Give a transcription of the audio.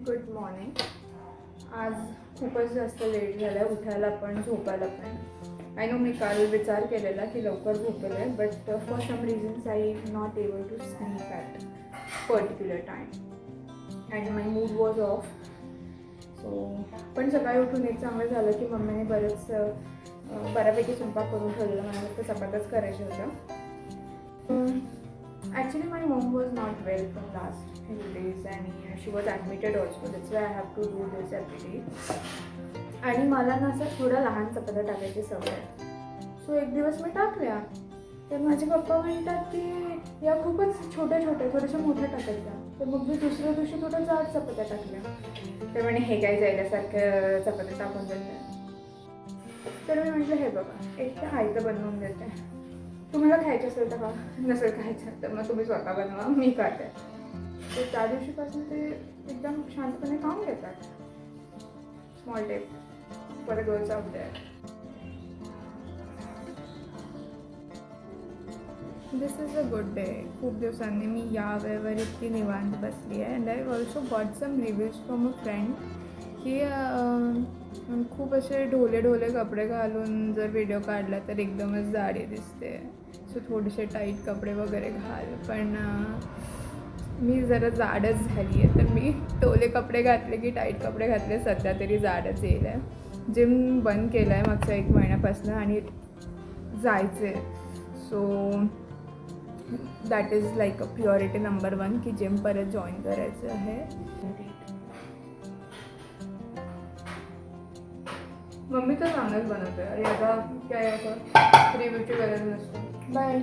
Good morning. आज खूपच जास्त लेट झालं आहे उठायला पण झोपायला पण. आय नो मी काल विचार केलेला की लवकर झोपेल आहे, but for some reasons I not able to sleep at particular time and my mood was off. So पण सकाळी उठून एक चांगलं झालं की मम्मीने बऱ्यापैकी स्वयंपाक करून ठेवलेला. मला फक्त चपात्याच करायच्या होत्या. Actually, my mom was not well from last few days and she was admitted also. That's why I have to do this every day. आणि मला ना असं थोडं लहान चपात्या टाकायची सवय आहे. सो एक दिवस मी टाकल्या तर माझे पप्पा म्हणतात की या खूपच छोट्या छोट्या थोड्याशा मोठ्या टाकायच्या. तर मग मी दुसऱ्या दिवशी थोड्या जाड चपात्या टाकल्या. तर म्हणे हे काय जायल्यासारखं चपात्या टाकून देते. तर मी म्हटलं हे बघा एक तर आयतं बनवून देते. तुम्हाला खायचं असेल तर का नसेल खायचं तर मग तुम्ही स्वतः बनवा, मी खाते. तर त्या दिवशीपासून ते एकदम शांतपणे खाऊन घेतात. Small tip for the girls out there. This is a good day. खूप दिवसांनी मी या वेळेवर इतकी निवांत बसली आहे. And I also got some reviews from a friend की खूप असे ढोले कपडे घालून जर व्हिडिओ काढला तर एकदमच जाडी दिसते. सो थोडेसे टाईट कपडे वगैरे घाल. पण मी जरा जाडच झाली आहे, तर मी ढोले कपडे घातले की टाईट कपडे घातले सध्या तरी जाडच येईल आहे. जिम बंद केलं आहे मागच्या 1 महिन्यापासून आणि जायचे. So that is like a purity number 1 की जिम परत जॉईन करायचं आहे. मम्मी तर चांगलंच बनवते. अरे आता काय असं रिव्ह्यूची गरज नसते. बाय.